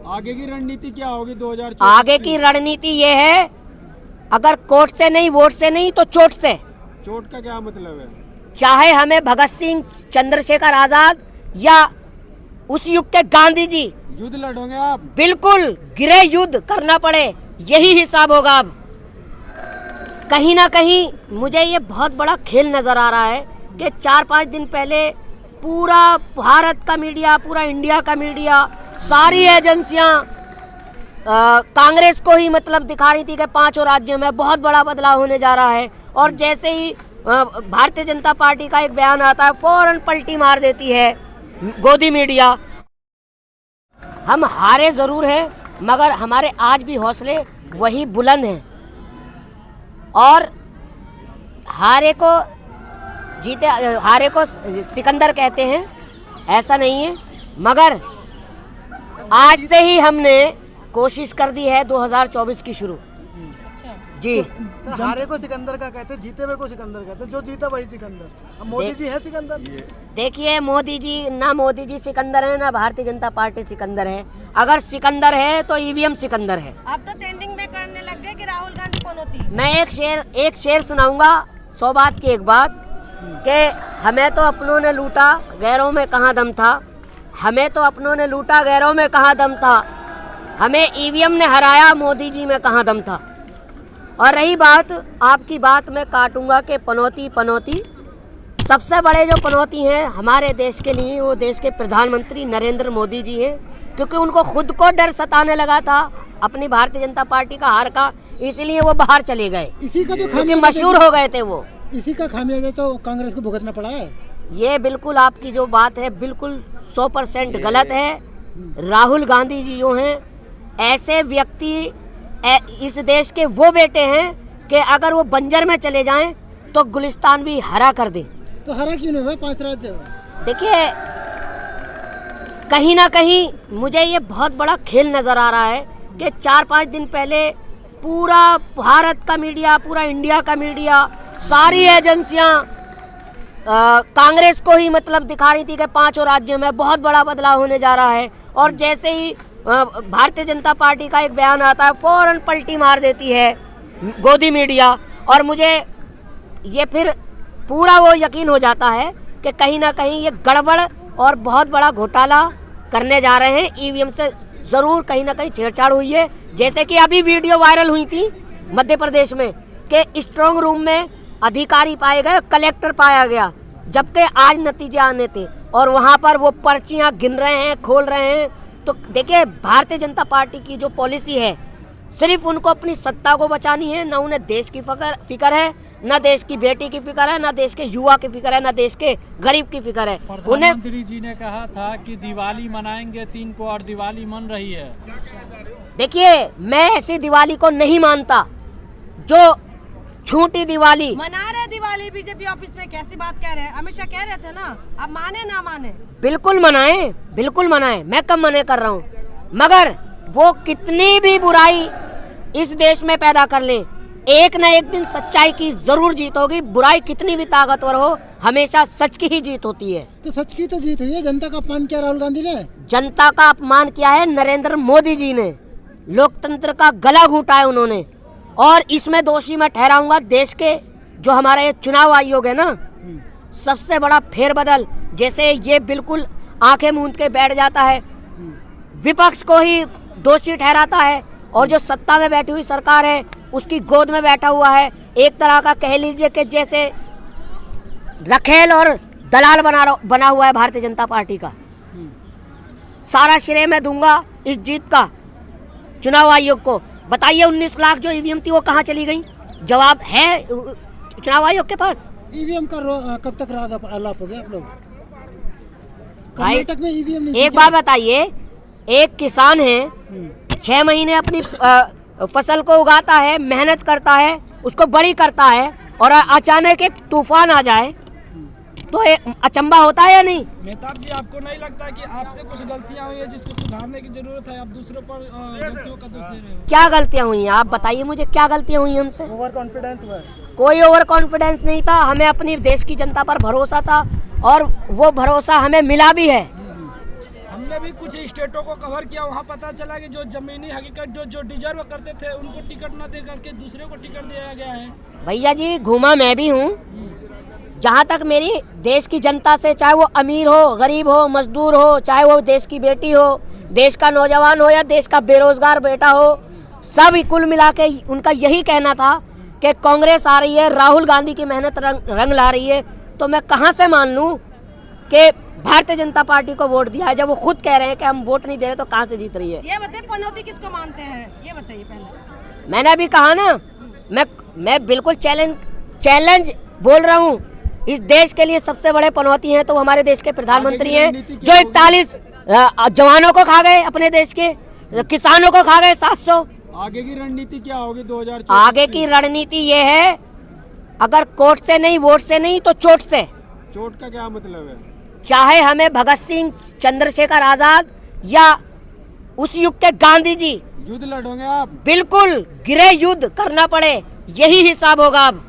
आगे की रणनीति क्या होगी 2024? आगे की रणनीति ये है, अगर कोर्ट से नहीं, वोट से नहीं तो चोट से। चोट का क्या मतलब है? चाहे हमें भगत सिंह, चंद्रशेखर आजाद या उस युग के गांधी जी, युद्ध लड़ोगे आप? बिल्कुल गृह युद्ध करना पड़े, यही हिसाब होगा। अब कहीं ना कहीं मुझे ये बहुत बड़ा खेल नजर आ रहा है कि 4-5 दिन पहले पूरा भारत का मीडिया, पूरा इंडिया का मीडिया, सारी एजेंसियां कांग्रेस को ही मतलब दिखा रही थी कि 5 राज्यों में बहुत बड़ा बदलाव होने जा रहा है, और जैसे ही भारतीय जनता पार्टी का एक बयान आता है फौरन पलटी मार देती है गोदी मीडिया। हम हारे जरूर हैं, मगर हमारे आज भी हौसले वही बुलंद हैं, और हारे को सिकंदर कहते हैं, ऐसा नहीं है। मगर आज से ही हमने कोशिश कर दी है 2024 की शुरू। जी, तो हारे को सिकंदर का कहते हैं, जीते हुए को सिकंदर कहते हैं, जो जीता वही सिकंदर। अब मोदी जी है सिकंदर। देखिए मोदी जी सिकंदर है, ना भारतीय जनता पार्टी सिकंदर है। अगर सिकंदर है तो ईवीएम सिकंदर है। आप तो ट्रेंडिंग में करने लग गए कि राहुल गांधी कौन होती है। मैं एक शेर सुनाऊंगा, 100 बात की एक बात, कि हमें तो अपनों ने लूटा, गैरों में कहाँ दम था। हमें तो अपनों ने लूटा, गैरों में कहाँ दम था। हमें ईवीएम ने हराया, मोदी जी में कहाँ दम था। और रही बात, आपकी बात मैं काटूंगा कि पनौती, सबसे बड़े जो पनौती हैं हमारे देश के लिए, वो देश के प्रधानमंत्री नरेंद्र मोदी जी हैं, क्योंकि उनको खुद को डर सताने लगा था अपनी भारतीय जनता पार्टी का हार का, इसलिए वो बाहर चले गए। इसी का तो क्योंकि मशहूर हो गए थे वो। इसी का खामियाजा तो कांग्रेस को भुगतना पड़ा है। ये बिल्कुल आपकी जो बात है बिल्कुल 100% गलत है। राहुल गांधी जी जो हैं, ऐसे व्यक्ति इस देश के वो बेटे हैं कि अगर वो बंजर में चले जाएं तो गुलिस्तान भी हरा कर दें। तो हरा क्यों नहीं हुआ 5 राज्य? देखिए कहीं ना कहीं मुझे ये बहुत बड़ा खेल नजर आ रहा है कि 4-5 दिन पहले पूरा भारत का मीडिया, पूरा इंडिया का मीडिया, सारी एजेंसियां कांग्रेस को ही मतलब दिखा रही थी कि 5 राज्यों में बहुत बड़ा बदलाव होने जा रहा है, और जैसे ही भारतीय जनता पार्टी का एक बयान आता है फौरन पलटी मार देती है गोदी मीडिया। और मुझे ये फिर पूरा वो यकीन हो जाता है कि कहीं ना कहीं ये गड़बड़ और बहुत बड़ा घोटाला करने जा रहे हैं। ईवीएम से ज़रूर कहीं ना कहीं छेड़छाड़ हुई है, जैसे कि अभी वीडियो वायरल हुई थी मध्य प्रदेश में कि स्ट्रांग रूम में अधिकारी पाए गए, कलेक्टर पाया गया, जबकि आज नतीजे आने थे, और वहाँ पर वो पर्चियाँ गिन रहे हैं, खोल रहे हैं। तो देखिए भारतीय जनता पार्टी की जो पॉलिसी है, सिर्फ उनको अपनी सत्ता को बचानी है, ना उन्हें देश की फिक्र है, ना देश की बेटी की फिक्र है, ना देश के युवा की फिक्र है, ना देश के गरीब की फिक्र है। प्रधानमंत्री जी ने कहा था कि दिवाली मनाएंगे 3 को, और दिवाली मन रही है। देखिए मैं ऐसी दिवाली को नहीं मानता जो झूठी दिवाली मना रहे। दिवाली बीजेपी ऑफिस में कैसी बात कह रहे हैं? अमित शाह कह रहे थे ना, अब माने ना माने बिल्कुल मनाएं, मैं कब मने कर रहा हूँ, मगर वो कितनी भी बुराई इस देश में पैदा कर ले, एक न एक दिन सच्चाई की जरूर जीत होगी। बुराई कितनी भी ताकतवर हो, हमेशा सच की ही जीत होती है। तो सच की तो जीत हुई है। जनता का अपमान किया राहुल गांधी ने। जनता का अपमान किया है नरेंद्र मोदी जी ने, लोकतंत्र का गला घूंटा है उन्होंने, और इसमें दोषी मैं ठहराऊंगा देश के जो हमारा ये चुनाव आयोग है ना, सबसे बड़ा फेरबदल, जैसे ये बिल्कुल आंखें मूंद के बैठ जाता है, विपक्ष को ही दोषी ठहराता है, और जो सत्ता में बैठी हुई सरकार है उसकी गोद में बैठा हुआ है। एक तरह का कह लीजिए कि जैसे रखेल और दलाल बना हुआ है भारतीय जनता पार्टी का। सारा श्रेय मैं दूंगा इस जीत का चुनाव आयोग को। बताइए 19 लाख जो ईवीएम थी वो कहाँ चली गई? जवाब है चुनाव आयोग के पास। ईवीएम का कब तक आलाप हो गया आप लोग? भाई कर्नाटक में ईवीएम नहीं। एक बात बताइए, एक किसान है 6 महीने अपनी फसल को उगाता है, मेहनत करता है, उसको बड़ी करता है, और अचानक एक तूफान आ जाए तो अचंबा होता है या नहीं? मेहताब जी, आपको नहीं लगता कि आपसे कुछ गलतियां हुई है जिसको सुधारने की जरूरत है? आप दूसरों पर गलतियों का दोष दे रहे हो। क्या गलतियां हुई हैं आप बताइए मुझे, क्या गलतियां हुई हमसे? ओवर कॉन्फिडेंस हुआ है। कोई ओवर कॉन्फिडेंस नहीं था, हमें अपनी देश की जनता पर भरोसा था, और वो भरोसा हमें मिला भी है। हमने भी कुछ स्टेटों को कवर किया, वहाँ पता चला कि जो जमीनी हकीकत जो डिजर्व करते थे उनको टिकट न दे करके दूसरे को टिकट दिया गया है। भैया जी घूमा मैं भी हूँ। जहाँ तक मेरी देश की जनता से, चाहे वो अमीर हो, गरीब हो, मजदूर हो, चाहे वो देश की बेटी हो, देश का नौजवान हो या देश का बेरोजगार बेटा हो, सब कुल मिला के उनका यही कहना था कि कांग्रेस आ रही है, राहुल गांधी की मेहनत रंग ला रही है। तो मैं कहाँ से मान लूँ कि भारतीय जनता पार्टी को वोट दिया है, जब वो खुद कह रहे हैं कि हम वोट नहीं दे रहे, तो कहाँ से जीत रही है? ये बताइए पनौती किसको मानते हैं, ये बताइए पहले। मैंने अभी कहा ना, मैं बिल्कुल चैलेंज बोल रहा हूँ। इस देश के लिए सबसे बड़े पनौती हैं तो हमारे देश के प्रधानमंत्री हैं, जो 41 जवानों को खा गए, अपने देश के किसानों को खा गए 700। आगे की रणनीति क्या होगी 2024? आगे की रणनीति ये है, अगर कोर्ट से नहीं, वोट से नहीं, तो चोट से। चोट का क्या मतलब है? चाहे हमें भगत सिंह, चंद्रशेखर आजाद या उस युग के गांधी जी, युद्ध लड़ोगे आप? बिल्कुल गृह युद्ध करना पड़े, यही हिसाब होगा अब।